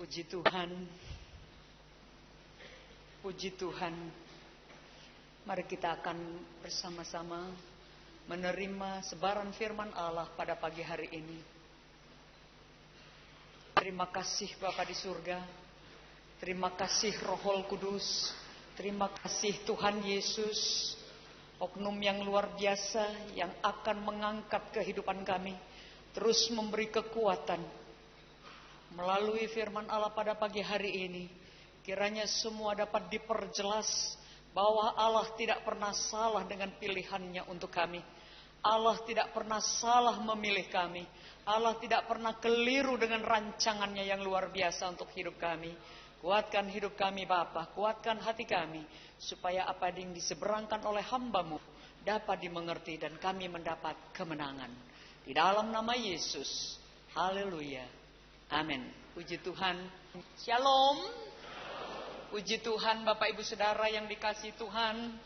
Puji Tuhan, puji Tuhan. Mari kita akan bersama-sama menerima sebaran firman Allah pada pagi hari ini. Terima kasih Bapa di surga. Terima kasih Roh Kudus. Terima kasih Tuhan Yesus, oknum yang luar biasa yang akan mengangkat kehidupan kami, terus memberi kekuatan. Melalui firman Allah pada pagi hari ini, kiranya semua dapat diperjelas bahwa Allah tidak pernah salah dengan pilihannya untuk kami. Allah tidak pernah salah memilih kami. Allah tidak pernah keliru dengan rancangannya yang luar biasa untuk hidup kami. Kuatkan hidup kami Bapa, kuatkan hati kami, supaya apa yang diseberangkan oleh hamba-Mu dapat dimengerti dan kami mendapat kemenangan. Di dalam nama Yesus, haleluya. Amin. Puji Tuhan. Shalom. Puji Tuhan Bapak Ibu Saudara yang dikasihi Tuhan.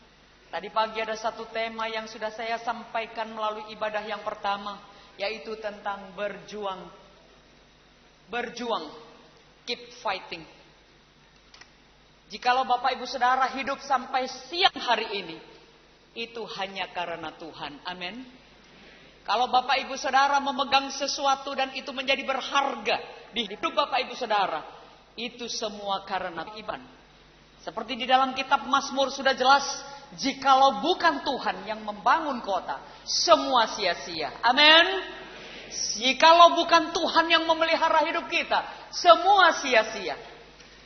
Tadi pagi ada satu tema yang sudah saya sampaikan melalui ibadah yang pertama, yaitu tentang berjuang. Berjuang. Keep fighting. Jikalau Bapak Ibu Saudara hidup sampai siang hari ini, itu hanya karena Tuhan. Amin. Kalau Bapak Ibu Saudara memegang sesuatu dan itu menjadi berharga di hidup Bapak Ibu Saudara, itu semua karena iman. Seperti di dalam kitab Mazmur sudah jelas, jikalau bukan Tuhan yang membangun kota, semua sia-sia. Amin. Jikalau bukan Tuhan yang memelihara hidup kita, semua sia-sia.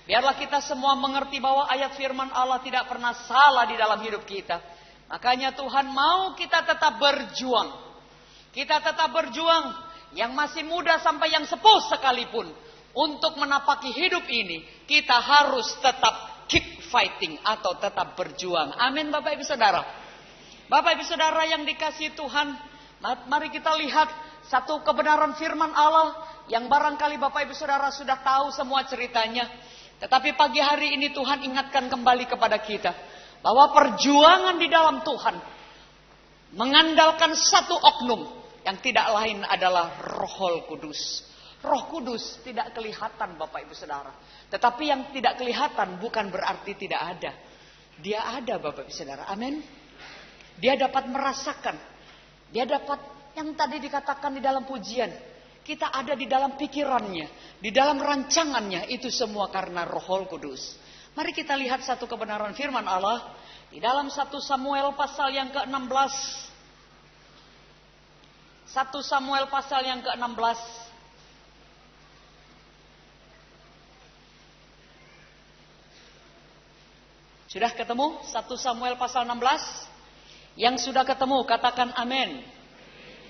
Biarlah kita semua mengerti bahwa ayat firman Allah tidak pernah salah di dalam hidup kita. Makanya Tuhan mau kita tetap berjuang. Kita tetap berjuang, yang masih muda sampai yang sepuh sekalipun, untuk menapaki hidup ini, kita harus tetap keep fighting atau tetap berjuang. Amin Bapak Ibu Saudara. Bapak Ibu Saudara yang dikasihi Tuhan, mari kita lihat satu kebenaran firman Allah yang barangkali Bapak Ibu Saudara sudah tahu semua ceritanya. Tetapi pagi hari ini Tuhan ingatkan kembali kepada kita bahwa perjuangan di dalam Tuhan mengandalkan satu oknum yang tidak lain adalah Roh Kudus. Roh Kudus tidak kelihatan Bapak Ibu Saudara. Tetapi yang tidak kelihatan bukan berarti tidak ada. Dia ada Bapak Ibu Saudara. Amin. Dia dapat merasakan. Dia dapat yang tadi dikatakan di dalam pujian. Kita ada di dalam pikirannya. Di dalam rancangannya. Itu semua karena Roh Kudus. Mari kita lihat satu kebenaran firman Allah. Di dalam 1 Samuel pasal yang ke-16. 1 Samuel pasal yang ke-16. Sudah ketemu 1 Samuel pasal 16? Yang sudah ketemu katakan amin.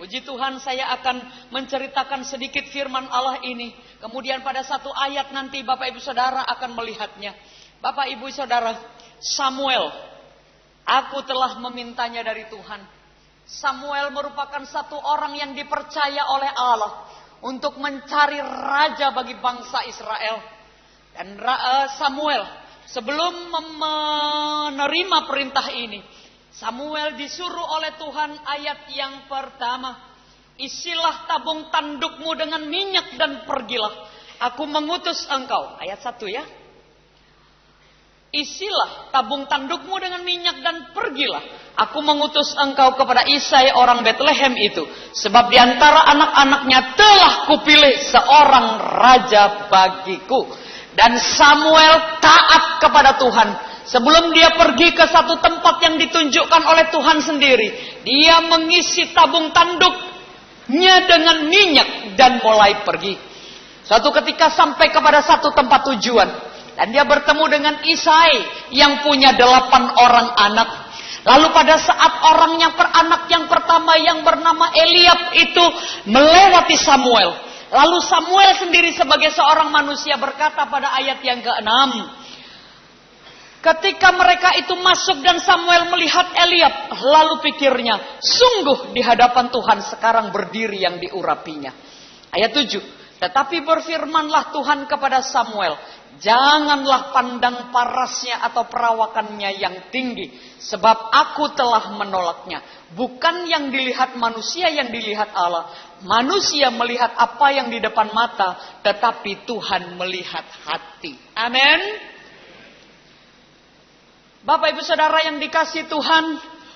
Puji Tuhan, saya akan menceritakan sedikit firman Allah ini. Kemudian pada satu ayat nanti Bapak Ibu Saudara akan melihatnya. Bapak Ibu Saudara, Samuel, aku telah memintanya dari Tuhan. Samuel merupakan satu orang yang dipercaya oleh Allah untuk mencari raja bagi bangsa Israel. Dan Samuel sebelum menerima perintah ini, Samuel disuruh oleh Tuhan ayat yang pertama, isilah tabung tandukmu dengan minyak dan pergilah. Aku mengutus engkau. Ayat 1 ya. Isilah tabung tandukmu dengan minyak dan pergilah. Aku mengutus engkau kepada Isai orang Bethlehem itu. Sebab di antara anak-anaknya telah kupilih seorang raja bagiku. Dan Samuel taat kepada Tuhan. Sebelum dia pergi ke satu tempat yang ditunjukkan oleh Tuhan sendiri, dia mengisi tabung tanduknya dengan minyak dan mulai pergi. Suatu ketika sampai kepada satu tempat tujuan. Dan dia bertemu dengan Isai yang punya 8 orang anak. Lalu pada saat anak yang pertama yang bernama Eliab itu melewati Samuel. Lalu Samuel sendiri sebagai seorang manusia berkata pada ayat yang ke-6. Ketika mereka itu masuk dan Samuel melihat Eliab. Lalu pikirnya, sungguh di hadapan Tuhan sekarang berdiri yang diurapinya. Ayat 7. Tetapi berfirmanlah Tuhan kepada Samuel, Janganlah pandang parasnya atau perawakannya yang tinggi, sebab aku telah menolaknya. Bukan yang dilihat manusia yang dilihat Allah. Manusia melihat apa yang di depan mata, tetapi Tuhan melihat hati. Amin. Bapak ibu saudara yang dikasihi Tuhan,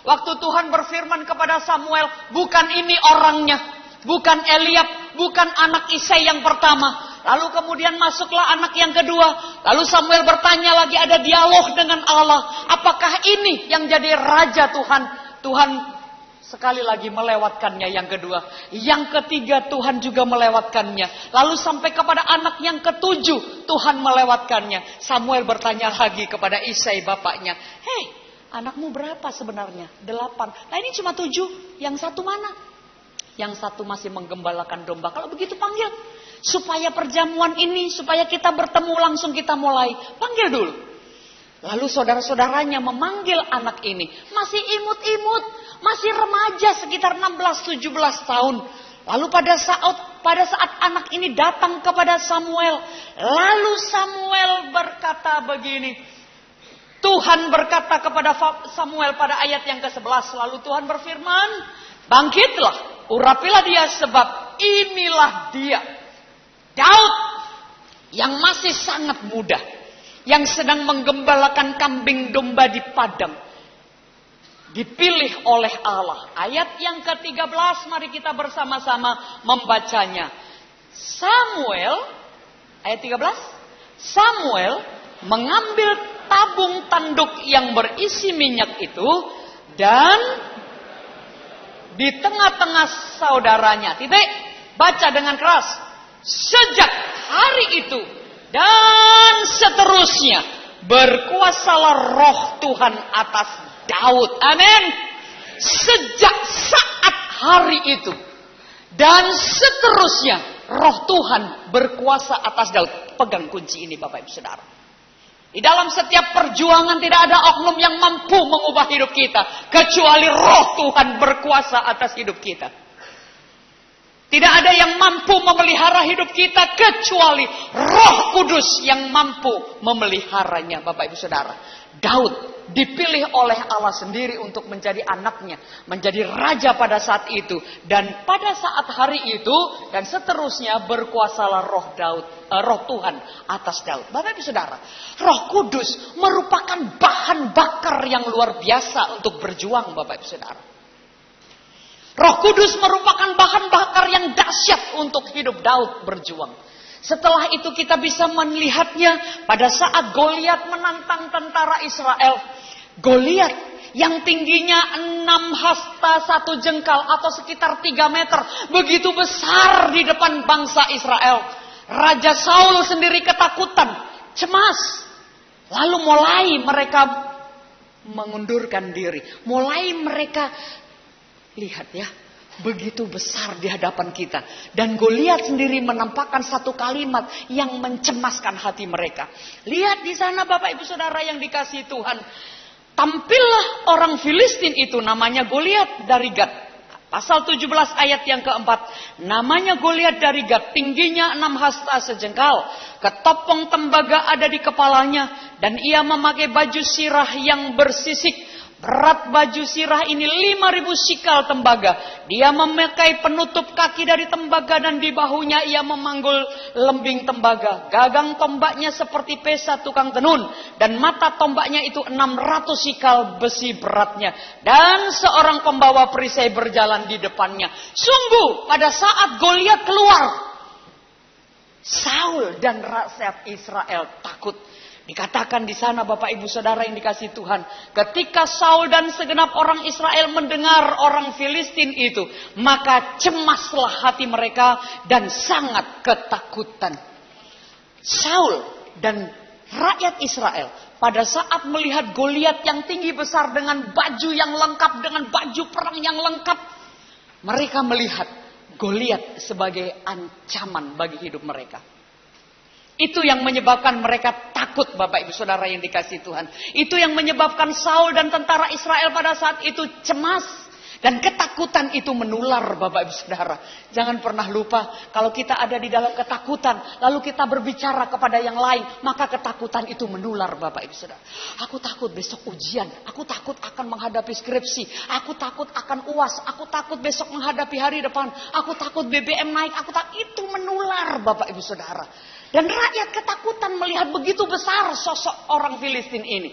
waktu Tuhan berfirman kepada Samuel, bukan ini orangnya, bukan Eliab, bukan anak Isai yang pertama. Lalu kemudian masuklah anak yang kedua. Lalu Samuel bertanya lagi, ada dialog dengan Allah. Apakah ini yang jadi raja Tuhan? Tuhan sekali lagi melewatkannya yang kedua. Yang ketiga Tuhan juga melewatkannya. Lalu sampai kepada anak yang ketujuh Tuhan melewatkannya. Samuel bertanya lagi kepada Isai bapaknya. Hei, anakmu berapa sebenarnya? 8. Nah ini cuma 7. Yang satu mana? Yang satu masih menggembalakan domba. Kalau begitu panggil. Supaya perjamuan ini, supaya kita bertemu langsung kita mulai. Panggil dulu. Lalu saudara-saudaranya memanggil anak ini. Masih imut-imut. Masih remaja sekitar 16-17 tahun. Lalu pada saat anak ini datang kepada Samuel. Lalu Samuel berkata begini. Tuhan berkata kepada Samuel pada ayat yang ke-11. Lalu Tuhan berfirman. Bangkitlah, urapilah dia sebab inilah dia. Daud yang masih sangat muda, yang sedang menggembalakan kambing domba di padang, dipilih oleh Allah. Ayat yang ke-13 mari kita bersama-sama membacanya. Ayat 13. Samuel mengambil tabung tanduk yang berisi minyak itu dan di tengah-tengah saudaranya. Titik. Baca dengan keras. Sejak hari itu dan seterusnya berkuasalah roh Tuhan atas Daud. Amin. Sejak saat hari itu dan seterusnya roh Tuhan berkuasa atas Daud. Pegang kunci ini Bapak Ibu Saudara. Di dalam setiap perjuangan tidak ada oknum yang mampu mengubah hidup kita kecuali roh Tuhan berkuasa atas hidup kita. Tidak ada yang mampu memelihara hidup kita kecuali Roh Kudus yang mampu memeliharanya, Bapak Ibu Saudara. Daud dipilih oleh Allah sendiri untuk menjadi anaknya, menjadi raja pada saat itu, dan pada saat hari itu dan seterusnya berkuasalah roh Tuhan atas Daud. Bapak Ibu Saudara, Roh Kudus merupakan bahan bakar yang luar biasa untuk berjuang, Bapak Ibu Saudara. Roh Kudus merupakan bahan bakar yang dahsyat untuk hidup Daud berjuang. Setelah itu kita bisa melihatnya pada saat Goliat menantang tentara Israel. Goliat yang tingginya 6 hasta 1 jengkal atau sekitar 3 meter. Begitu besar di depan bangsa Israel. Raja Saul sendiri ketakutan, cemas. Lalu mulai mereka mengundurkan diri. Mulai mereka lihat ya, begitu besar di hadapan kita. Dan Goliat sendiri menampakkan satu kalimat yang mencemaskan hati mereka. Lihat di sana Bapak Ibu Saudara yang dikasihi Tuhan. Tampillah orang Filistin itu, namanya Goliat dari Gat. Pasal 17 ayat yang keempat. Namanya Goliat dari Gat, tingginya 6 hasta sejengkal. Ketopong tembaga ada di kepalanya. Dan ia memakai baju sirah yang bersisik. Berat baju sirah ini 5.000 sikal tembaga. Dia memakai penutup kaki dari tembaga dan di bahunya ia memanggul lembing tembaga. Gagang tombaknya seperti pesa tukang tenun. Dan mata tombaknya itu 600 sikal besi beratnya. Dan seorang pembawa perisai berjalan di depannya. Sungguh pada saat Goliat keluar, Saul dan rakyat Israel takut. Dikatakan di sana Bapak Ibu Saudara yang dikasihi Tuhan, ketika Saul dan segenap orang Israel mendengar orang Filistin itu, maka cemaslah hati mereka dan sangat ketakutan. Saul dan rakyat Israel pada saat melihat Goliat yang tinggi besar dengan baju yang lengkap, dengan baju perang yang lengkap, mereka melihat Goliat sebagai ancaman bagi hidup mereka. Itu yang menyebabkan mereka takut, Bapak Ibu Saudara yang dikasihi Tuhan. Itu yang menyebabkan Saul dan tentara Israel pada saat itu cemas. Dan ketakutan itu menular, Bapak Ibu Saudara. Jangan pernah lupa, kalau kita ada di dalam ketakutan, lalu kita berbicara kepada yang lain, maka ketakutan itu menular, Bapak Ibu Saudara. Aku takut besok ujian, aku takut akan menghadapi skripsi, aku takut akan UAS, aku takut besok menghadapi hari depan, aku takut BBM naik, itu menular, Bapak Ibu Saudara. Dan rakyat ketakutan melihat begitu besar sosok orang Filistin ini,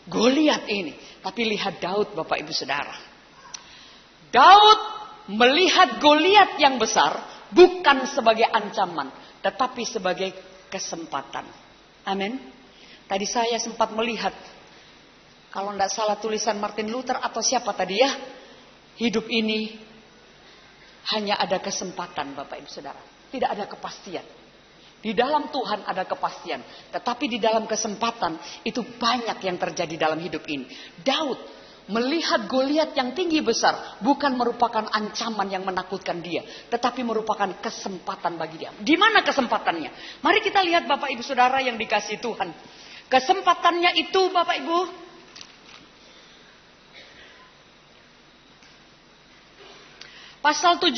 Goliat ini. Tapi lihat Daud, Bapak Ibu Saudara. Daud melihat Goliat yang besar bukan sebagai ancaman, tetapi sebagai kesempatan. Amin. Tadi saya sempat melihat, kalau tidak salah tulisan Martin Luther atau siapa tadi ya, hidup ini hanya ada kesempatan, Bapak Ibu Saudara. Tidak ada kepastian. Di dalam Tuhan ada kepastian, tetapi di dalam kesempatan itu banyak yang terjadi dalam hidup ini. Daud melihat Goliat yang tinggi besar bukan merupakan ancaman yang menakutkan dia, tetapi merupakan kesempatan bagi dia. Di mana kesempatannya? Mari kita lihat Bapak Ibu Saudara yang dikasihi Tuhan. Kesempatannya itu Bapak Ibu, pasal 17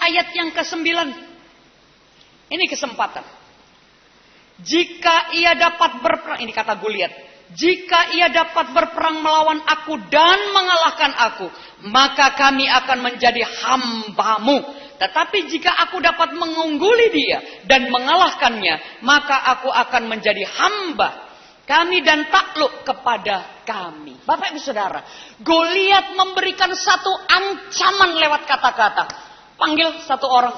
ayat yang ke-9. Ini kesempatan. Jika ia dapat berperang, ini kata Goliat. Jika ia dapat berperang melawan aku dan mengalahkan aku, maka kami akan menjadi hambamu. Tetapi jika aku dapat mengungguli dia dan mengalahkannya, maka aku akan menjadi hamba kami dan takluk kepada kami. Bapak Ibu Saudara, Goliat memberikan satu ancaman lewat kata-kata. Panggil satu orang.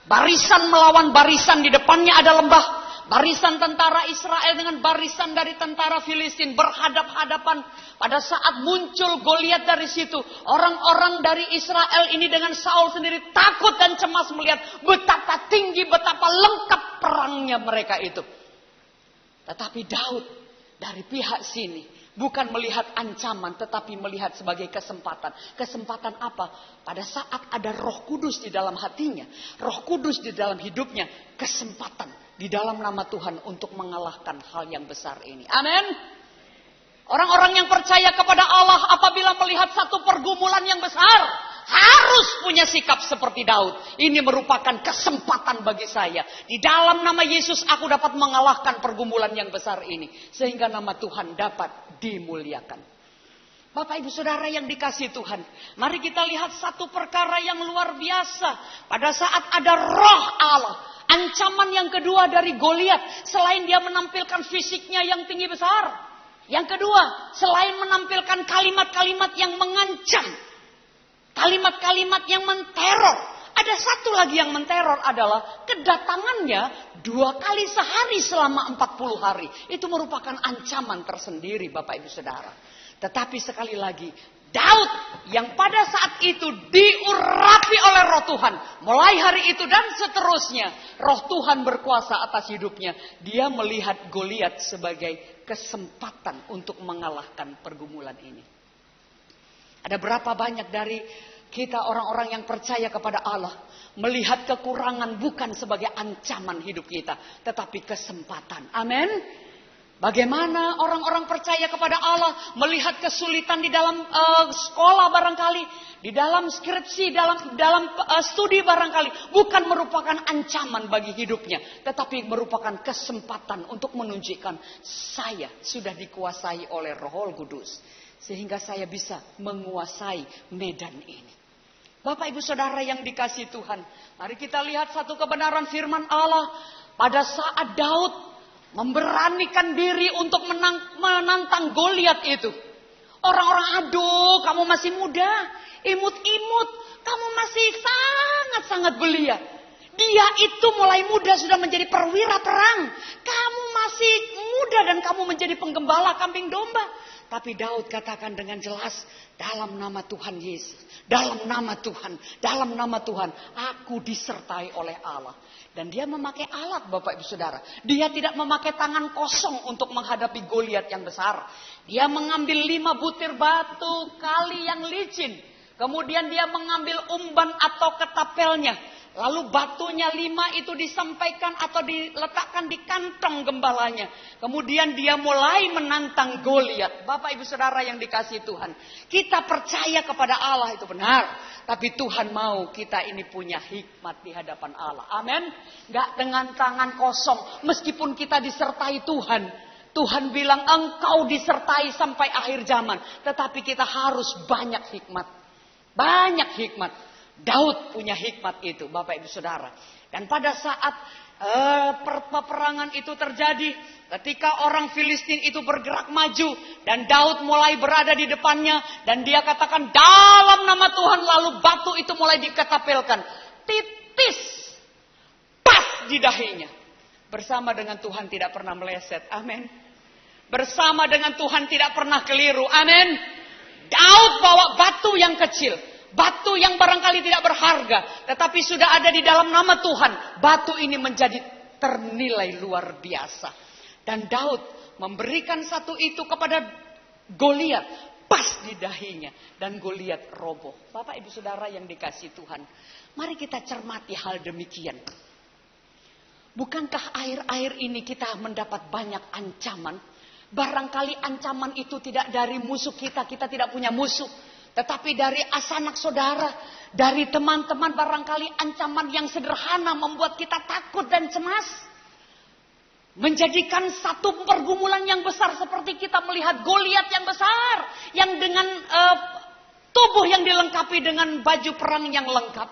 Barisan melawan barisan, di depannya ada lembah. Barisan tentara Israel dengan barisan dari tentara Filistin berhadap-hadapan. Pada saat muncul Goliat dari situ, orang-orang dari Israel ini dengan Saul sendiri takut dan cemas melihat betapa tinggi, betapa lengkap perangnya mereka itu. Tetapi Daud dari pihak sini bukan melihat ancaman, tetapi melihat sebagai kesempatan. Kesempatan apa? Pada saat ada Roh Kudus di dalam hatinya, Roh Kudus di dalam hidupnya, kesempatan di dalam nama Tuhan untuk mengalahkan hal yang besar ini. Amin. Orang-orang yang percaya kepada Allah apabila melihat satu pergumulan yang besar, harus punya sikap seperti Daud. Ini merupakan kesempatan bagi saya. Di dalam nama Yesus aku dapat mengalahkan pergumulan yang besar ini. Sehingga nama Tuhan dapat dimuliakan. Bapak Ibu Saudara yang dikasihi Tuhan, mari kita lihat satu perkara yang luar biasa. Pada saat ada Roh Allah, ancaman yang kedua dari Goliat, selain dia menampilkan fisiknya yang tinggi besar, yang kedua, selain menampilkan kalimat-kalimat yang mengancam, kalimat-kalimat yang menteror, ada satu lagi yang menteror adalah kedatangannya 2 kali sehari selama 40 hari. Itu merupakan ancaman tersendiri Bapak Ibu Saudara. Tetapi sekali lagi, Daud yang pada saat itu diurapi oleh Roh Tuhan, mulai hari itu dan seterusnya, Roh Tuhan berkuasa atas hidupnya. Dia melihat Goliat sebagai kesempatan untuk mengalahkan pergumulan ini. Ada berapa banyak dari kita orang-orang yang percaya kepada Allah melihat kekurangan bukan sebagai ancaman hidup kita, tetapi kesempatan. Amin. Bagaimana orang-orang percaya kepada Allah melihat kesulitan di dalam sekolah barangkali, di dalam skripsi, dalam studi barangkali, bukan merupakan ancaman bagi hidupnya, tetapi merupakan kesempatan untuk menunjukkan saya sudah dikuasai oleh Roh Kudus, sehingga saya bisa menguasai medan ini. Bapak Ibu Saudara yang dikasihi Tuhan, mari kita lihat satu kebenaran firman Allah. Pada saat Daud memberanikan diri untuk menantang Goliat itu, orang-orang, aduh kamu masih muda, imut-imut, kamu masih sangat-sangat belia. Dia itu mulai muda sudah menjadi perwira perang. Kamu masih muda dan kamu menjadi penggembala kambing domba. Tapi Daud katakan dengan jelas, dalam nama Tuhan Yesus, dalam nama Tuhan, aku disertai oleh Allah. Dan dia memakai alat Bapak Ibu Saudara. Dia tidak memakai tangan kosong untuk menghadapi Goliat yang besar. Dia mengambil 5 butir batu kali yang licin. Kemudian dia mengambil umban atau ketapelnya. Lalu batunya 5 itu disampaikan atau diletakkan di kantong gembalanya. Kemudian dia mulai menantang Goliat. Bapak ibu saudara yang dikasihi Tuhan. Kita percaya kepada Allah itu benar. Tapi Tuhan mau kita ini punya hikmat di hadapan Allah. Amin. Gak dengan tangan kosong. Meskipun kita disertai Tuhan. Tuhan bilang engkau disertai sampai akhir zaman. Tetapi kita harus banyak hikmat. Banyak hikmat. Daud punya hikmat itu, Bapak Ibu Saudara. Dan pada saat peperangan itu terjadi, ketika orang Filistin itu bergerak maju dan Daud mulai berada di depannya dan dia katakan dalam nama Tuhan, lalu batu itu mulai diketapelkan, titis pas di dahinya. Bersama dengan Tuhan tidak pernah meleset, amin. Bersama dengan Tuhan tidak pernah keliru, amin. Daud bawa batu yang kecil, batu yang barangkali tidak berharga, tetapi sudah ada di dalam nama Tuhan. Batu ini menjadi ternilai luar biasa. Dan Daud memberikan satu itu kepada Goliat, pas di dahinya. Dan Goliat roboh. Bapak ibu saudara yang dikasihi Tuhan, mari kita cermati hal demikian. Bukankah akhir-akhir ini kita mendapat banyak ancaman? Barangkali ancaman itu tidak dari musuh kita tidak punya musuh. Tetapi dari anak saudara, dari teman-teman, barangkali ancaman yang sederhana membuat kita takut dan cemas. Menjadikan satu pergumulan yang besar seperti kita melihat Goliat yang besar. Yang dengan tubuh yang dilengkapi dengan baju perang yang lengkap.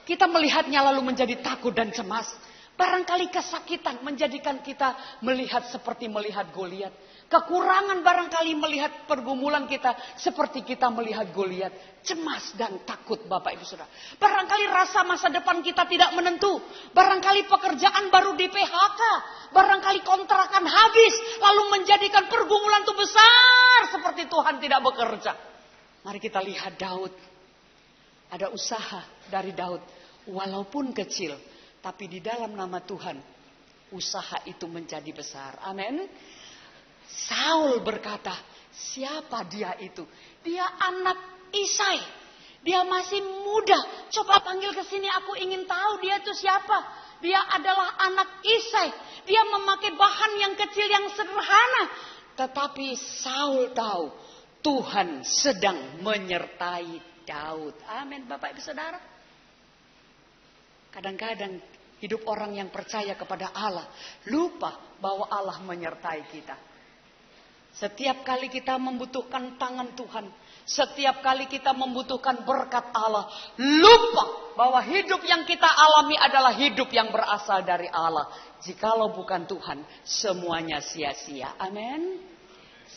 Kita melihatnya lalu menjadi takut dan cemas. Barangkali kesakitan menjadikan kita melihat seperti melihat Goliat. Kekurangan barangkali melihat pergumulan kita seperti kita melihat Goliat. Cemas dan takut Bapak Ibu Saudara. Barangkali rasa masa depan kita tidak menentu. Barangkali pekerjaan baru di PHK. Barangkali kontrakan habis. Lalu menjadikan pergumulan itu besar seperti Tuhan tidak bekerja. Mari kita lihat Daud. Ada usaha dari Daud. Walaupun kecil. Tapi di dalam nama Tuhan. Usaha itu menjadi besar. Amin. Saul berkata, siapa dia itu? Dia anak Isai. Dia masih muda. Coba panggil ke sini, aku ingin tahu dia itu siapa. Dia adalah anak Isai. Dia memakai bahan yang kecil yang sederhana. Tetapi Saul tahu Tuhan sedang menyertai Daud. Amin Bapak Ibu Saudara. Kadang-kadang hidup orang yang percaya kepada Allah lupa bahwa Allah menyertai kita. Setiap kali kita membutuhkan tangan Tuhan, setiap kali kita membutuhkan berkat Allah, lupa bahwa hidup yang kita alami adalah hidup yang berasal dari Allah. Jikalau bukan Tuhan, semuanya sia-sia. Amin.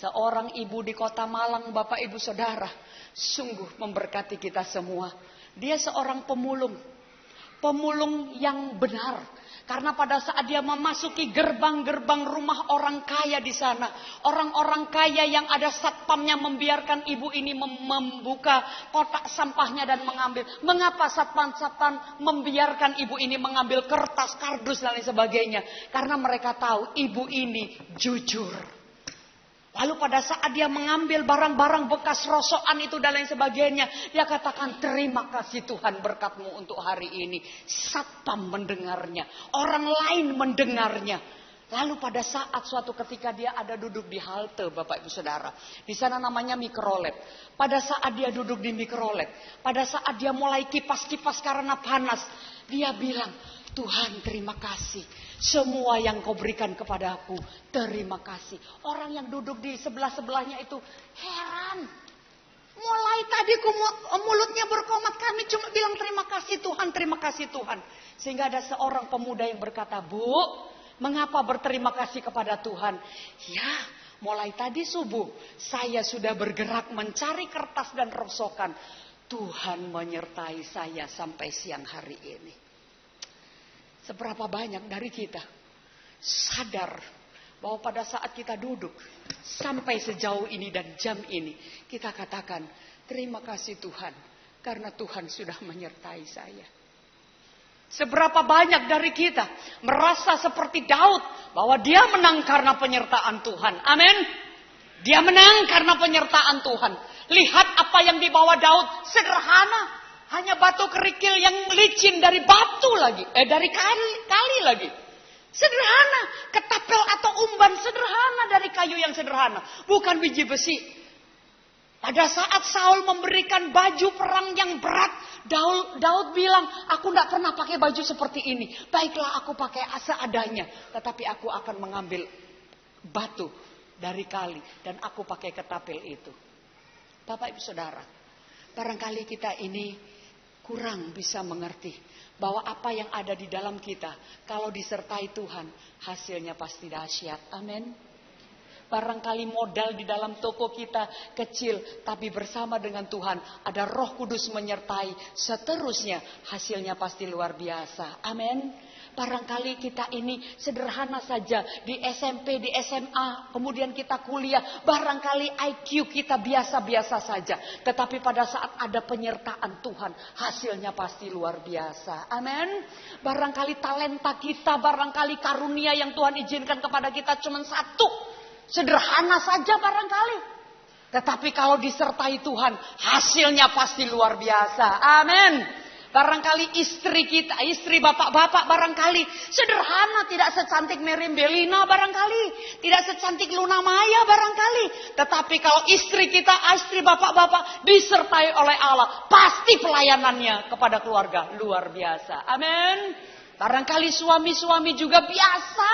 Seorang ibu di kota Malang, Bapak Ibu Saudara, sungguh memberkati kita semua. Dia seorang pemulung yang benar. Karena pada saat dia memasuki gerbang-gerbang rumah orang kaya di sana, orang-orang kaya yang ada satpamnya membiarkan ibu ini membuka kotak sampahnya dan mengambil. Mengapa satpam membiarkan ibu ini mengambil kertas, kardus dan lain sebagainya? Karena mereka tahu ibu ini jujur. Lalu pada saat dia mengambil barang-barang bekas rosokan itu dan lain sebagainya, dia katakan terima kasih Tuhan berkat-Mu untuk hari ini. Satpam mendengarnya, orang lain mendengarnya. Lalu pada saat suatu ketika dia ada duduk di halte Bapak Ibu Saudara. Di sana namanya mikrolet. Pada saat dia duduk di mikrolet, pada saat dia mulai kipas-kipas karena panas, dia bilang, Tuhan terima kasih. Semua yang kau berikan kepadaku, terima kasih. Orang yang duduk di sebelah-sebelahnya itu heran. Mulai tadi mulutnya berkomat, kami cuma bilang terima kasih Tuhan, terima kasih Tuhan. Sehingga ada seorang pemuda yang berkata, Bu, mengapa berterima kasih kepada Tuhan? Ya, mulai tadi subuh saya sudah bergerak mencari kertas dan rosokan. Tuhan menyertai saya sampai siang hari ini. Seberapa banyak dari kita sadar bahwa pada saat kita duduk sampai sejauh ini dan jam ini, kita katakan terima kasih Tuhan karena Tuhan sudah menyertai saya. Seberapa banyak dari kita merasa seperti Daud bahwa dia menang karena penyertaan Tuhan. Amin. Dia menang karena penyertaan Tuhan. Lihat apa yang dibawa Daud, sederhana. Hanya batu kerikil yang licin dari batu lagi. Dari kali lagi. Sederhana. Ketapel atau umban sederhana dari kayu yang sederhana. Bukan biji besi. Pada saat Saul memberikan baju perang yang berat. Daud bilang, aku tidak pernah pakai baju seperti ini. Baiklah aku pakai seadanya. Tetapi aku akan mengambil batu dari kali. Dan aku pakai ketapel itu. Bapak Ibu Saudara. Barangkali kita ini kurang bisa mengerti bahwa apa yang ada di dalam kita, kalau disertai Tuhan, hasilnya pasti dahsyat. Amin. Barangkali modal di dalam toko kita kecil, tapi bersama dengan Tuhan ada Roh Kudus menyertai, seterusnya hasilnya pasti luar biasa. Amin. Barangkali kita ini sederhana saja di SMP, di SMA, kemudian kita kuliah. Barangkali IQ kita biasa-biasa saja. Tetapi pada saat ada penyertaan Tuhan, hasilnya pasti luar biasa. Amin. Barangkali talenta kita, barangkali karunia yang Tuhan izinkan kepada kita cuma satu. Sederhana saja barangkali. Tetapi kalau disertai Tuhan, hasilnya pasti luar biasa. Amin. Barangkali istri kita, istri bapak-bapak barangkali sederhana, tidak secantik Miriam Belina barangkali, tidak secantik Luna Maya barangkali. Tetapi kalau istri kita, istri bapak-bapak disertai oleh Allah, pasti pelayanannya kepada keluarga luar biasa. Amin. Barangkali suami-suami juga biasa,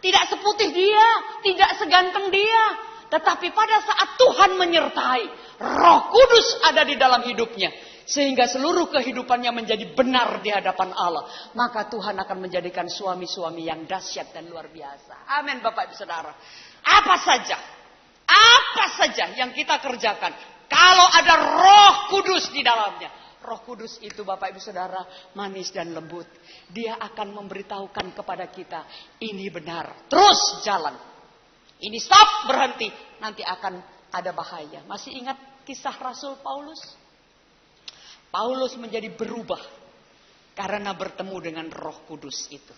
tidak seputih dia, tidak seganteng dia. Tetapi pada saat Tuhan menyertai, Roh Kudus ada di dalam hidupnya. Sehingga seluruh kehidupannya menjadi benar di hadapan Allah. Maka Tuhan akan menjadikan suami-suami yang dahsyat dan luar biasa. Amin Bapak Ibu Saudara. Apa saja yang kita kerjakan. Kalau ada Roh Kudus di dalamnya. Roh Kudus itu Bapak Ibu Saudara manis dan lembut. Dia akan memberitahukan kepada kita. Ini benar. Terus jalan. Ini stop, berhenti. Nanti akan ada bahaya. Masih ingat kisah Rasul Paulus? Paulus menjadi berubah karena bertemu dengan Roh Kudus itu.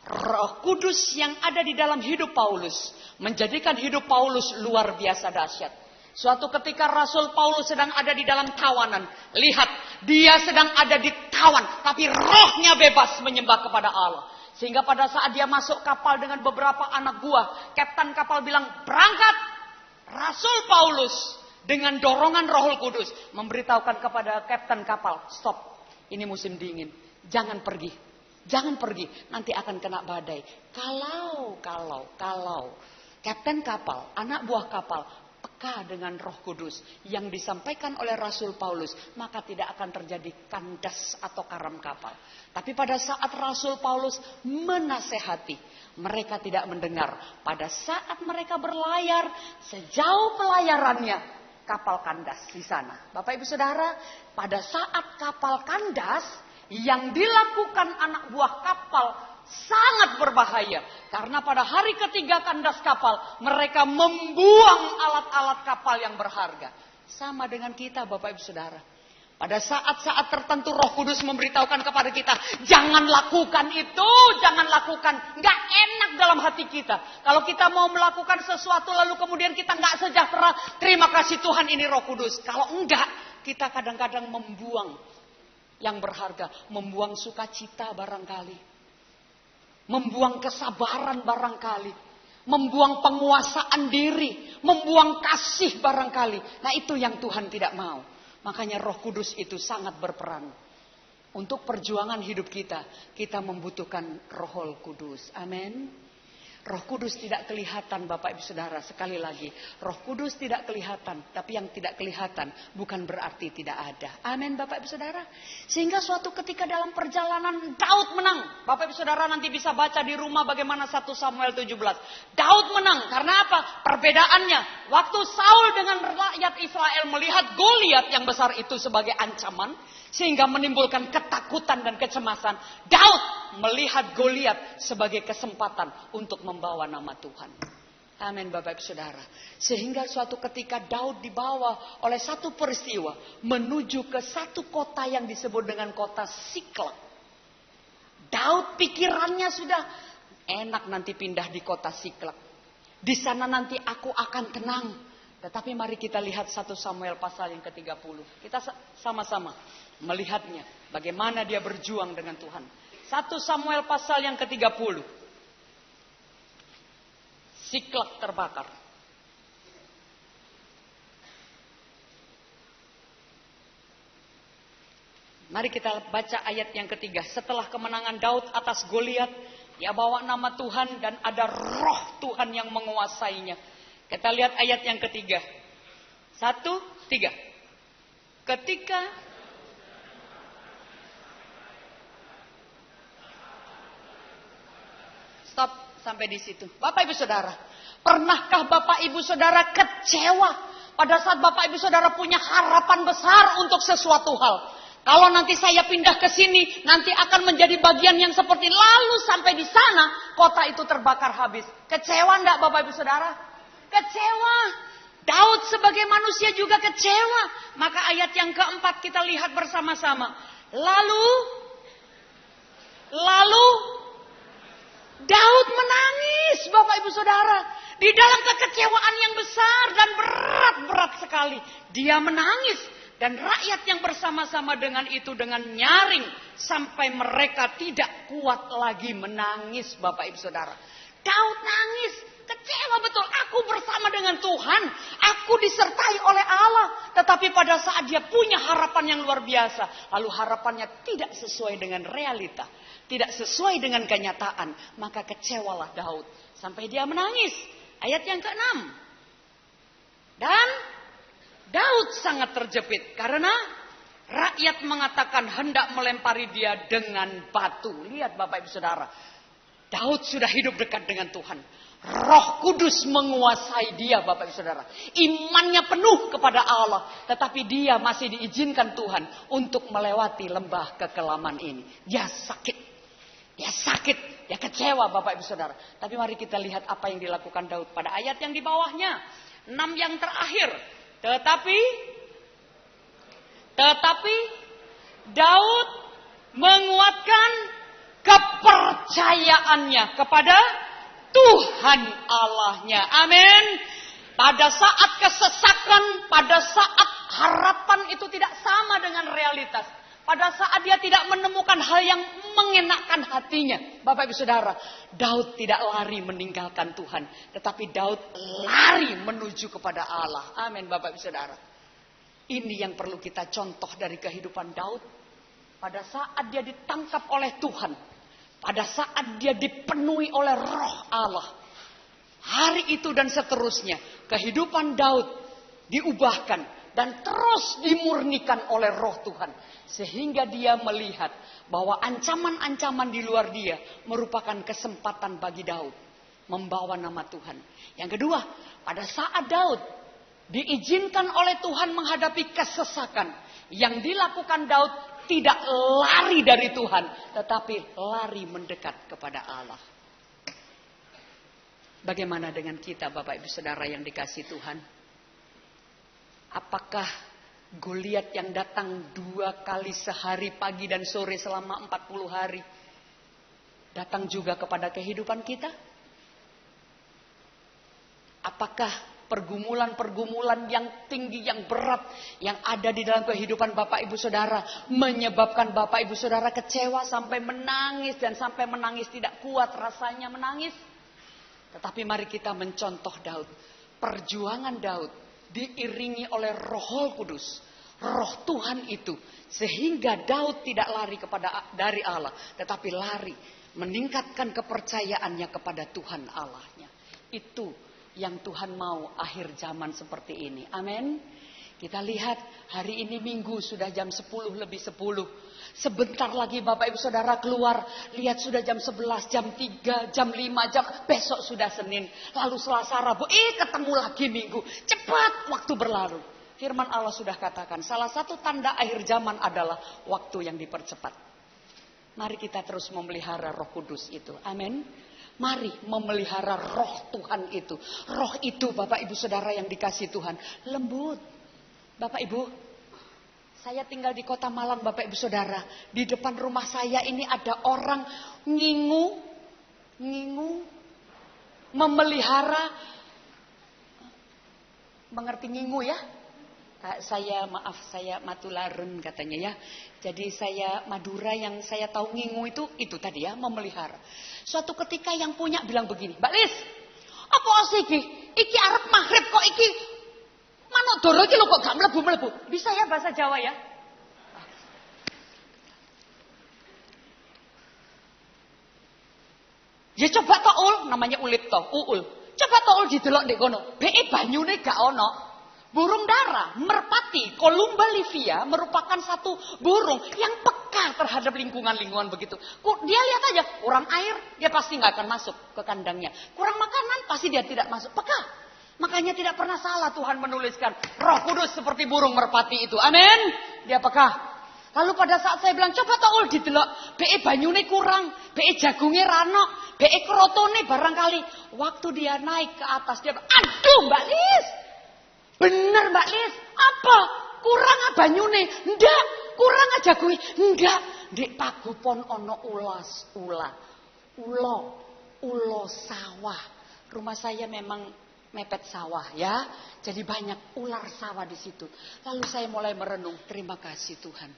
Roh Kudus yang ada di dalam hidup Paulus menjadikan hidup Paulus luar biasa dahsyat. Suatu ketika Rasul Paulus sedang ada di dalam tawanan. Lihat, dia sedang ada di tawan, tapi rohnya bebas menyembah kepada Allah. Sehingga pada saat dia masuk kapal dengan beberapa anak buah, kapten kapal bilang, berangkat. Rasul Paulus dengan dorongan Roh Kudus memberitahukan kepada kapten kapal, stop, ini musim dingin, jangan pergi, nanti akan kena badai. Kalau kapten kapal, anak buah kapal peka dengan Roh Kudus yang disampaikan oleh Rasul Paulus, maka tidak akan terjadi kandas atau karam kapal. Tapi pada saat Rasul Paulus menasehati, mereka tidak mendengar. Pada saat mereka berlayar, sejauh pelayarannya kapal kandas di sana. Bapak Ibu Saudara, pada saat kapal kandas, yang dilakukan anak buah kapal sangat berbahaya. Karena pada hari ketiga kandas kapal, mereka membuang alat-alat kapal yang berharga. Sama dengan kita Bapak Ibu Saudara. Pada saat-saat tertentu Roh Kudus memberitahukan kepada kita, jangan lakukan itu, jangan lakukan. Nggak enak dalam hati kita. Kalau kita mau melakukan sesuatu lalu kemudian kita nggak sejahtera, terima kasih Tuhan ini Roh Kudus. Kalau enggak, kita kadang-kadang membuang yang berharga. Membuang sukacita barangkali. Membuang kesabaran barangkali. Membuang penguasaan diri. Membuang kasih barangkali. Nah itu yang Tuhan tidak mau. Makanya Roh Kudus itu sangat berperan. Untuk perjuangan hidup kita, kita membutuhkan Roh Kudus. Amin. Roh Kudus tidak kelihatan Bapak Ibu Saudara. Sekali lagi, Roh Kudus tidak kelihatan. Tapi yang tidak kelihatan bukan berarti tidak ada. Amin Bapak Ibu Saudara. Sehingga suatu ketika dalam perjalanan Daud menang. Bapak Ibu Saudara nanti bisa baca di rumah bagaimana 1 Samuel 17. Daud menang. Karena apa? Perbedaannya. Waktu Saul dengan rakyat Israel melihat Goliat yang besar itu sebagai ancaman. Sehingga menimbulkan ketakutan dan kecemasan. Daud melihat Goliat sebagai kesempatan untuk membawa nama Tuhan. Amin Bapak Ibu Saudara. Sehingga suatu ketika Daud dibawa oleh satu peristiwa. Menuju ke satu kota yang disebut dengan kota Siklag. Daud pikirannya sudah enak nanti pindah di kota Siklag. Di sana nanti aku akan tenang. Tetapi mari kita lihat 1 Samuel pasal yang ke-30. Kita sama-sama melihatnya. Bagaimana dia berjuang dengan Tuhan. 1 Samuel pasal yang ke-30. Siklak terbakar. Mari kita baca ayat yang ketiga. Setelah kemenangan Daud atas Goliat, dia bawa nama Tuhan dan ada roh Tuhan yang menguasainya. Kita lihat ayat yang ketiga. 1, 3. Ketika stop sampai di situ. Bapak Ibu Saudara, pernahkah Bapak Ibu Saudara kecewa pada saat Bapak Ibu Saudara punya harapan besar untuk sesuatu hal? Kalau nanti saya pindah ke sini, nanti akan menjadi bagian yang seperti, lalu sampai di sana kota itu terbakar habis. Kecewa enggak Bapak Ibu Saudara? Kecewa. Daud sebagai manusia juga kecewa. Maka ayat yang keempat kita lihat bersama-sama. Lalu Daud menangis Bapak Ibu Saudara. Di dalam kekecewaan yang besar dan berat sekali. Dia menangis. Dan rakyat yang bersama-sama dengan itu dengan nyaring. Sampai mereka tidak kuat lagi menangis Bapak Ibu Saudara. Daud nangis. Kecewa betul. Aku bersama dengan Tuhan. Aku disertai oleh Allah. Tetapi pada saat dia punya harapan yang luar biasa. Lalu harapannya tidak sesuai dengan realita. Tidak sesuai dengan kenyataan. Maka kecewalah Daud. Sampai dia menangis. Ayat yang ke-6. Dan Daud sangat terjepit. Karena rakyat mengatakan hendak melempari dia dengan batu. Lihat Bapak Ibu Saudara. Daud sudah hidup dekat dengan Tuhan. Roh Kudus menguasai dia Bapak Ibu Saudara. Imannya penuh kepada Allah. Tetapi dia masih diizinkan Tuhan untuk melewati lembah kekelaman ini. Dia sakit. Dia kecewa Bapak Ibu Saudara. Tapi mari kita lihat apa yang dilakukan Daud pada ayat yang di bawahnya. 6 yang terakhir. Tetapi Daud menguatkan kepercayaannya kepada Tuhan Allahnya. Amin. Pada saat kesesakan, pada saat harapan itu tidak sama dengan realitas. Pada saat dia tidak menemukan hal yang mengenakkan hatinya. Bapak Ibu Saudara, Daud tidak lari meninggalkan Tuhan. Tetapi Daud lari menuju kepada Allah. Amin Bapak Ibu Saudara. Ini yang perlu kita contoh dari kehidupan Daud. Pada saat dia ditangkap oleh Tuhan. Pada saat dia dipenuhi oleh roh Allah. Hari itu dan seterusnya. Kehidupan Daud diubahkan. Dan terus dimurnikan oleh roh Tuhan. Sehingga dia melihat bahwa ancaman-ancaman di luar dia merupakan kesempatan bagi Daud. Membawa nama Tuhan. Yang kedua, pada saat Daud diizinkan oleh Tuhan menghadapi kesesakan. Yang dilakukan Daud tidak lari dari Tuhan. Tetapi lari mendekat kepada Allah. Bagaimana dengan kita Bapak Ibu Saudara yang dikasih Tuhan? Apakah Goliat yang datang 2 kali sehari pagi dan sore selama 40 hari datang juga kepada kehidupan kita? Apakah pergumulan-pergumulan yang tinggi, yang berat yang ada di dalam kehidupan Bapak Ibu Saudara menyebabkan Bapak Ibu Saudara kecewa sampai menangis dan sampai menangis tidak kuat rasanya menangis? Tetapi mari kita mencontoh Daud. Perjuangan Daud diiringi oleh Roh Kudus, roh Tuhan itu, sehingga Daud tidak lari dari Allah, tetapi lari meningkatkan kepercayaannya kepada Tuhan Allahnya. Itu yang Tuhan mau akhir zaman seperti ini. Amin. Kita lihat hari ini Minggu sudah jam 10 lebih 10. Sebentar lagi Bapak Ibu Saudara keluar. Lihat sudah jam 11, jam 3, jam 5, besok sudah Senin. Lalu Selasa, Rabu, ketemu lagi Minggu. Cepat waktu berlalu. Firman Allah sudah katakan, salah satu tanda akhir zaman adalah waktu yang dipercepat. Mari kita terus memelihara Roh Kudus itu. Amin. Mari memelihara roh Tuhan itu. Roh itu Bapak Ibu Saudara yang dikasih Tuhan. Lembut. Bapak Ibu, saya tinggal di Kota Malang Bapak Ibu Saudara. Di depan rumah saya ini ada orang ngingu memelihara mengerti ngingu ya? Saya maaf, saya Matularen katanya ya. Jadi saya Madura, yang saya tahu ngingu itu tadi ya, memelihara. Suatu ketika yang punya bilang begini, Mbak Lis, apa sih iki arep maghrib kok iki manuk doro iki lho kok gak mlebu-mlebu. Bisa ya bahasa Jawa ya? Ya coba toul, namanya ulip toh, uul. Coba toul didelok ndek kono. Beke banyune gak ono. Burung dara, merpati, Columba livia merupakan satu burung yang peka terhadap lingkungan-lingkungan begitu. Dia lihat aja, kurang air, dia pasti nggak akan masuk ke kandangnya. Kurang makanan, pasti dia tidak masuk. Peka. Makanya tidak pernah salah Tuhan menuliskan Roh Kudus seperti burung merpati itu. Amin. Dia peka. Lalu pada saat saya bilang, coba toul didelok, be banyune kurang, be jagunge rano, be krotone barangkali. Waktu dia naik ke atas, dia bilang, aduh Mbak Lis. Bener Mbak Lis, apa? Kurang banyune? Ndak, kurang aja gue. Ndak, ndek pagupon ono ulo sawah. Rumah saya memang mepet sawah ya. Jadi banyak ular sawah di situ. Lalu saya mulai merenung, terima kasih Tuhan.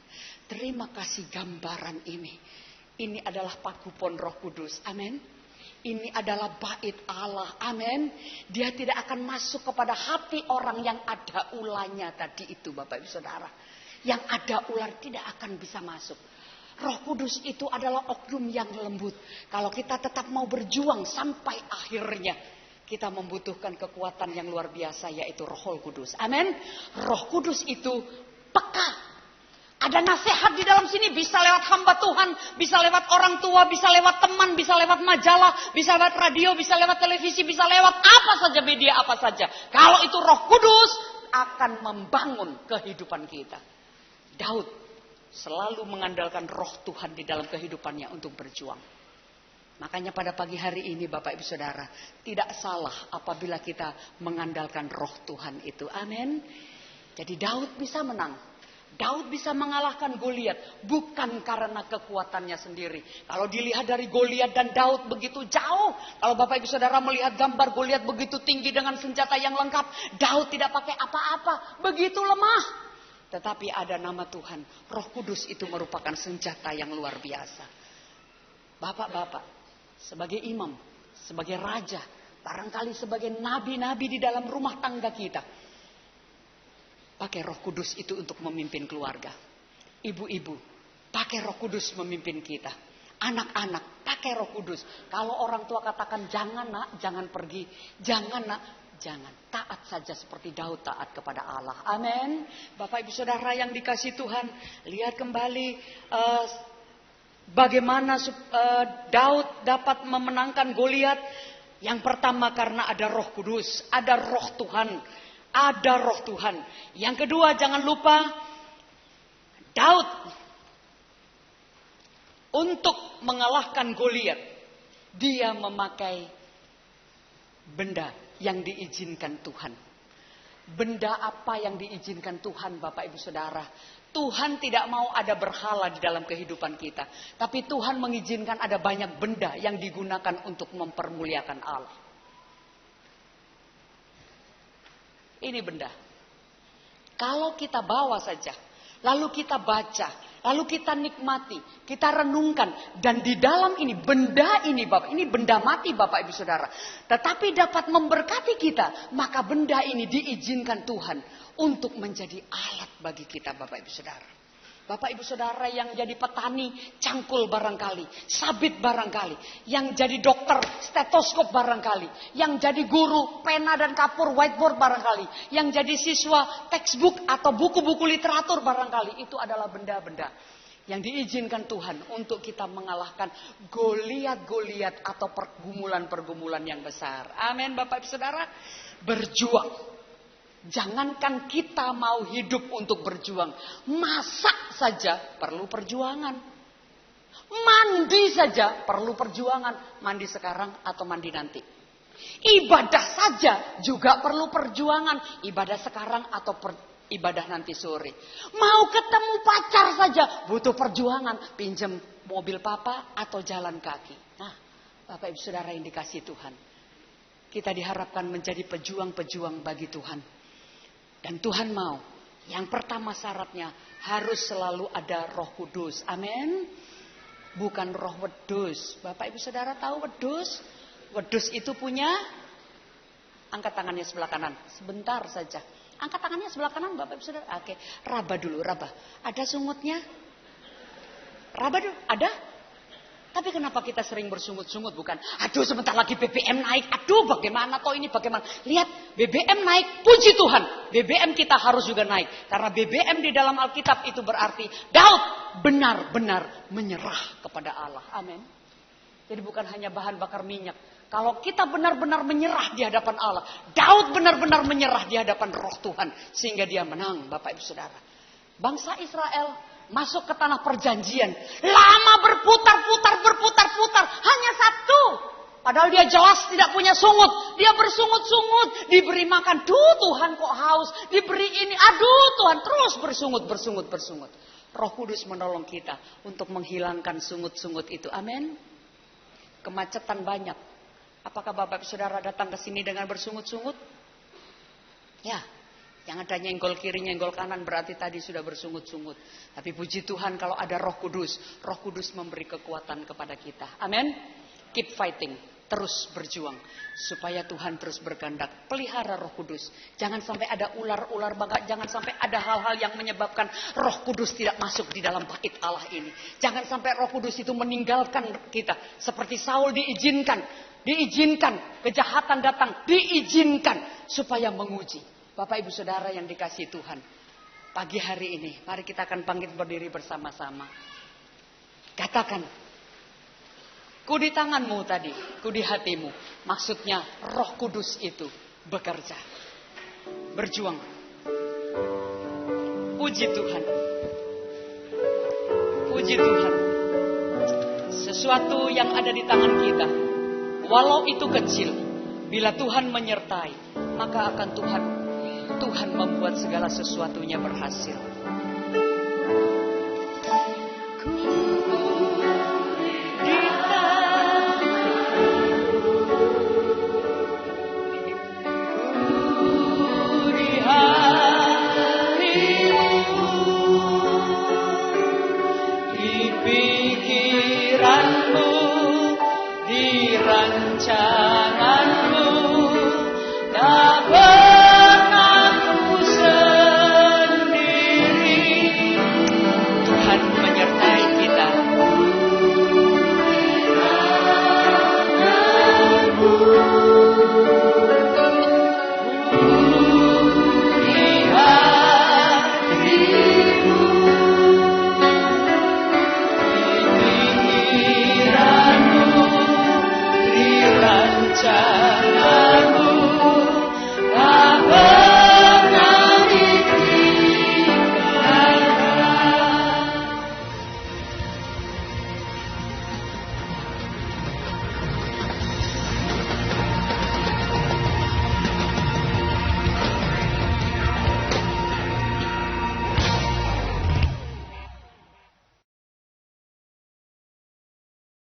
Terima kasih gambaran ini. Ini adalah pagupon Roh Kudus. Amin. Ini adalah bait Allah. Amin. Dia tidak akan masuk kepada hati orang yang ada ulahnya tadi itu Bapak Ibu Saudara. Yang ada ular tidak akan bisa masuk. Roh Kudus itu adalah oknum yang lembut. Kalau kita tetap mau berjuang sampai akhirnya, kita membutuhkan kekuatan yang luar biasa, yaitu Roh Kudus. Amin. Roh Kudus itu peka. Ada nasihat di dalam sini, bisa lewat hamba Tuhan, bisa lewat orang tua, bisa lewat teman, bisa lewat majalah, bisa lewat radio, bisa lewat televisi, bisa lewat apa saja, media apa saja. Kalau itu Roh Kudus akan membangun kehidupan kita. Daud selalu mengandalkan Roh Tuhan di dalam kehidupannya untuk berjuang. Makanya pada pagi hari ini Bapak Ibu Saudara, tidak salah apabila kita mengandalkan Roh Tuhan itu. Amin. Jadi Daud bisa menang. Daud bisa mengalahkan Goliat bukan karena kekuatannya sendiri. Kalau dilihat dari Goliat dan Daud begitu jauh. Kalau Bapak Ibu Saudara melihat gambar Goliat begitu tinggi dengan senjata yang lengkap, Daud tidak pakai apa-apa, begitu lemah. Tetapi ada nama Tuhan, Roh Kudus itu merupakan senjata yang luar biasa. Bapak-bapak, sebagai imam, sebagai raja, barangkali sebagai nabi-nabi di dalam rumah tangga kita, pakai Roh Kudus itu untuk memimpin keluarga. Ibu-ibu, pakai Roh Kudus memimpin kita. Anak-anak, pakai Roh Kudus. Kalau orang tua katakan jangan nak, jangan pergi. Jangan nak, jangan. Taat saja seperti Daud taat kepada Allah. Amin. Bapak Ibu Saudara yang dikasih Tuhan, lihat kembali bagaimana Daud dapat memenangkan Goliat. Yang pertama karena ada Roh Kudus, ada Roh Tuhan. Ada Roh Tuhan. Yang kedua, jangan lupa Daud untuk mengalahkan Goliat, dia memakai benda yang diizinkan Tuhan. Benda apa yang diizinkan Tuhan, Bapak Ibu Saudara? Tuhan tidak mau ada berhala di dalam kehidupan kita, tapi Tuhan mengizinkan ada banyak benda yang digunakan untuk mempermuliakan Allah. Ini benda. Kalau kita bawa saja, lalu kita baca, lalu kita nikmati, kita renungkan, dan di dalam ini benda ini Bapak, ini benda mati Bapak Ibu Saudara, tetapi dapat memberkati kita, maka benda ini diizinkan Tuhan untuk menjadi alat bagi kita Bapak Ibu Saudara. Bapak Ibu Saudara yang jadi petani, cangkul barangkali, sabit barangkali, yang jadi dokter, stetoskop barangkali, yang jadi guru, pena dan kapur, whiteboard barangkali, yang jadi siswa, textbook atau buku-buku literatur barangkali, itu adalah benda-benda yang diizinkan Tuhan untuk kita mengalahkan Goliat-Goliat atau pergumulan-pergumulan yang besar. Amin Bapak Ibu Saudara, berjuang. Jangankan kita mau hidup untuk berjuang, masak saja perlu perjuangan. Mandi saja perlu perjuangan. Mandi sekarang atau mandi nanti. Ibadah saja juga perlu perjuangan. Ibadah sekarang atau ibadah nanti sore. Mau ketemu pacar saja butuh perjuangan. Pinjam mobil papa atau jalan kaki. Nah, Bapak Ibu Saudara yang dikasih Tuhan, kita diharapkan menjadi pejuang-pejuang bagi Tuhan. Dan Tuhan mau, yang pertama syaratnya harus selalu ada Roh Kudus. Amin. Bukan roh wedus. Bapak Ibu Saudara tahu wedus? Wedus itu punya, angkat tangannya sebelah kanan. Sebentar saja. Angkat tangannya sebelah kanan Bapak Ibu Saudara. Oke, raba dulu, raba. Ada sungutnya? Raba dulu, ada? Tapi kenapa kita sering bersungut-sungut, bukan? Aduh sebentar lagi BBM naik. Aduh bagaimana toh ini bagaimana. Lihat BBM naik. Puji Tuhan. BBM kita harus juga naik. Karena BBM di dalam Alkitab itu berarti Daud benar-benar menyerah kepada Allah. Amin. Jadi bukan hanya bahan bakar minyak. Kalau kita benar-benar menyerah di hadapan Allah. Daud benar-benar menyerah di hadapan Roh Tuhan. Sehingga dia menang Bapak Ibu Saudara. Bangsa Israel masuk ke tanah perjanjian. Lama berputar-putar. Hanya satu. Padahal dia jelas tidak punya sungut. Dia bersungut-sungut. Diberi makan. Duh Tuhan kok haus. Diberi ini. Aduh Tuhan terus bersungut. Roh Kudus menolong kita untuk menghilangkan sungut-sungut itu. Amin. Kemacetan banyak. Apakah Bapak Saudara datang ke sini dengan bersungut-sungut? Ya. Yang ada nyenggol kiri, nyenggol kanan berarti tadi sudah bersungut-sungut. Tapi puji Tuhan kalau ada Roh Kudus. Roh Kudus memberi kekuatan kepada kita. Amin. Keep fighting. Terus berjuang. Supaya Tuhan terus berkehendak. Pelihara Roh Kudus. Jangan sampai ada ular-ular bangga. Jangan sampai ada hal-hal yang menyebabkan Roh Kudus tidak masuk di dalam bait Allah ini. Jangan sampai Roh Kudus itu meninggalkan kita. Seperti Saul diizinkan. Kejahatan datang. Diizinkan. Supaya menguji. Bapak Ibu Saudara yang dikasihi Tuhan. Pagi hari ini, mari kita akan bangkit berdiri bersama-sama. Katakan, ku di tanganmu tadi, ku di hatimu. Maksudnya Roh Kudus itu bekerja. Berjuang. Puji Tuhan. Puji Tuhan. Sesuatu yang ada di tangan kita, walau itu kecil, bila Tuhan menyertai, maka akan Tuhan membuat segala sesuatunya berhasil. Di pikiranmu dirancang.